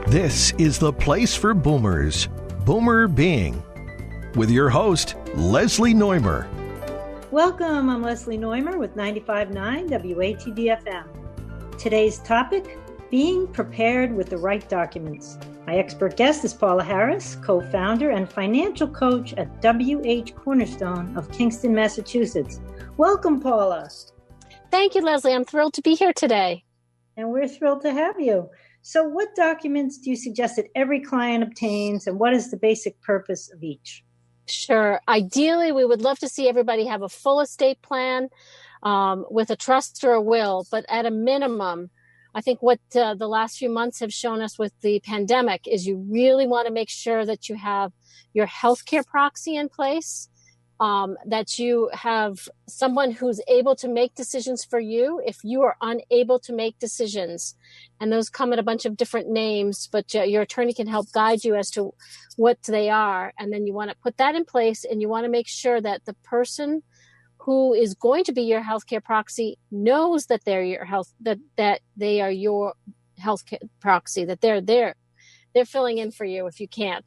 This is the place for boomers, Boomer Being, with your host, Leslie Neumer. Welcome, I'm Leslie Neumer with 95.9 WATD FM. Today's topic, being prepared with the right documents. My expert guest is Paula Harris, co-founder and financial coach at WH Cornerstone of Kingston, Massachusetts. Welcome, Paula. Thank you, Leslie. I'm thrilled to be here today. And we're thrilled to have you. So what documents do you suggest that every client obtains, and what is the basic purpose of each? Sure. Ideally, we would love to see everybody have a full estate plan with a trust or a will. But at a minimum, I think what the last few months have shown us with the pandemic is you really want to make sure that you have your healthcare proxy in place, that you have someone who's able to make decisions for you if you are unable to make decisions. And those come in a bunch of different names, but your attorney can help guide you as to what they are. And then you want to put that in place, and you want to make sure that the person who is going to be your healthcare proxy knows that they're your that they are your healthcare proxy, that they're filling in for you if you can't,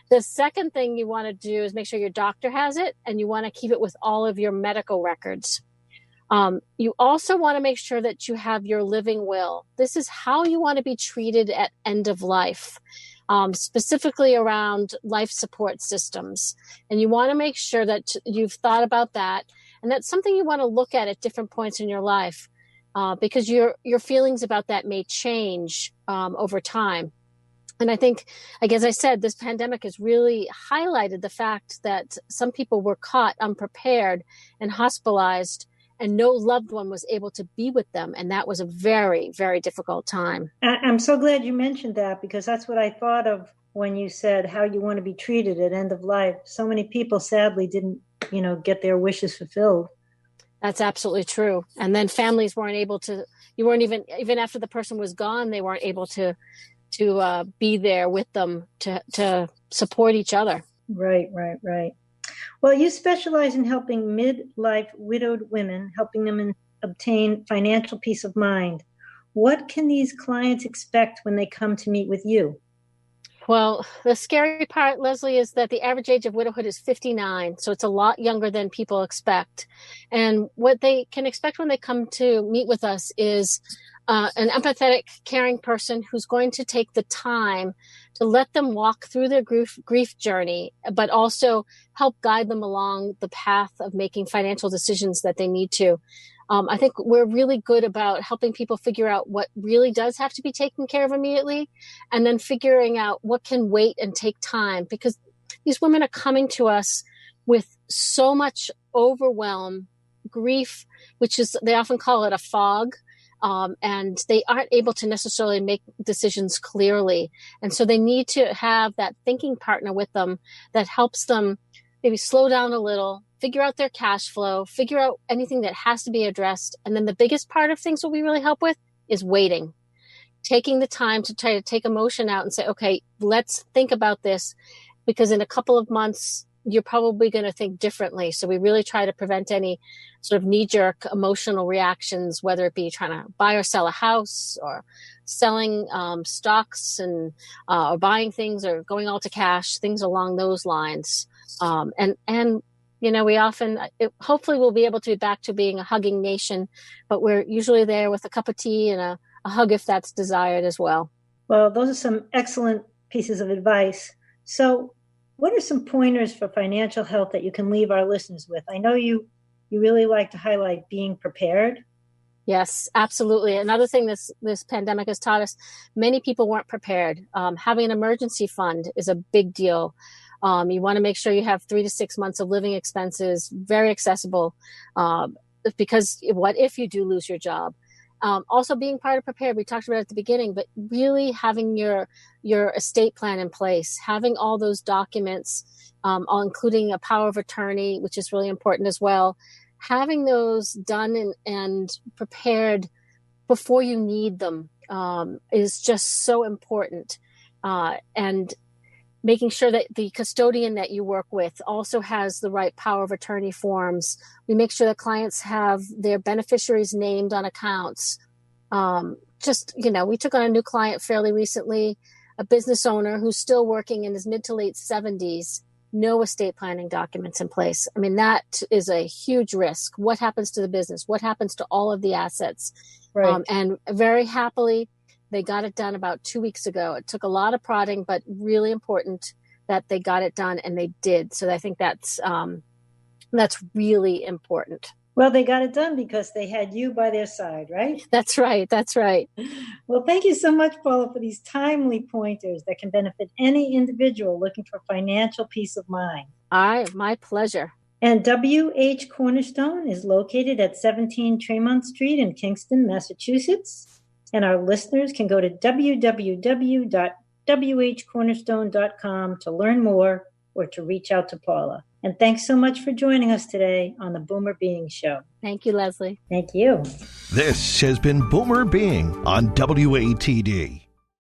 The second thing you want to do is make sure your doctor has it, and you want to keep it with all of your medical records. You also want to make sure that you have your living will. This is how you want to be treated at end of life, specifically around life support systems. And you want to make sure that you've thought about that, and that's something you want to look at different points in your life, because your feelings about that may change over time. And I think, like as I said, this pandemic has really highlighted the fact that some people were caught unprepared and hospitalized, and no loved one was able to be with them. And that was a very, very difficult time. I'm so glad you mentioned that, because that's what I thought of when you said how you want to be treated at end of life. So many people sadly didn't, get their wishes fulfilled. That's absolutely true. And then families weren't able to, you weren't even after the person was gone, they weren't able to be there with them to support each other. Right. Well, you specialize in helping midlife widowed women, helping them obtain financial peace of mind. What can these clients expect when they come to meet with you? Well, the scary part, Leslie, is that the average age of widowhood is 59. So it's a lot younger than people expect. And what they can expect when they come to meet with us is an empathetic, caring person who's going to take the time to let them walk through their grief journey, but also help guide them along the path of making financial decisions that they need to. I think we're really good about helping people figure out what really does have to be taken care of immediately, and then figuring out what can wait and take time, because these women are coming to us with so much overwhelm, grief, which is, they often call it a fog. And they aren't able to necessarily make decisions clearly. And so they need to have that thinking partner with them that helps them maybe slow down a little, figure out their cash flow, figure out anything that has to be addressed. And then the biggest part of things that we really help with is waiting, taking the time to try to take emotion out and say, okay, let's think about this, because in a couple of months, you're probably going to think differently. So we really try to prevent any sort of knee-jerk emotional reactions, whether it be trying to buy or sell a house, or selling stocks, and or buying things, or going all to cash, things along those lines. And we often, hopefully we'll be able to be back to being a hugging nation, but we're usually there with a cup of tea and a hug if that's desired as well. Well, those are some excellent pieces of advice. So what are some pointers for financial health that you can leave our listeners with? I know you really like to highlight being prepared. Yes, absolutely. Another thing this pandemic has taught us, many people weren't prepared. Having an emergency fund is a big deal. You want to make sure you have 3 to 6 months of living expenses, very accessible, because what if you do lose your job? Also being part of prepared, we talked about it at the beginning, but really having your estate plan in place, having all those documents, including a power of attorney, which is really important as well. Having those done and prepared before you need them is just so important. And making sure that the custodian that you work with also has the right power of attorney forms. We make sure that clients have their beneficiaries named on accounts. just, we took on a new client fairly recently, a business owner who's still working in his mid to late 70s, no estate planning documents in place. I mean, that is a huge risk. What happens to the business? What happens to all of the assets? Right. And very happily, they got it done about 2 weeks ago. It took a lot of prodding, but really important that they got it done, and they did. So I think that's really important. Well, they got it done because they had you by their side, right? That's right. That's right. Well, thank you so much, Paula, for these timely pointers that can benefit any individual looking for financial peace of mind. My pleasure. And WH Cornerstone is located at 17 Tremont Street in Kingston, Massachusetts. And our listeners can go to www.whcornerstone.com to learn more or to reach out to Paula. And thanks so much for joining us today on the Boomer Being Show. Thank you, Leslie. Thank you. This has been Boomer Being on WATD.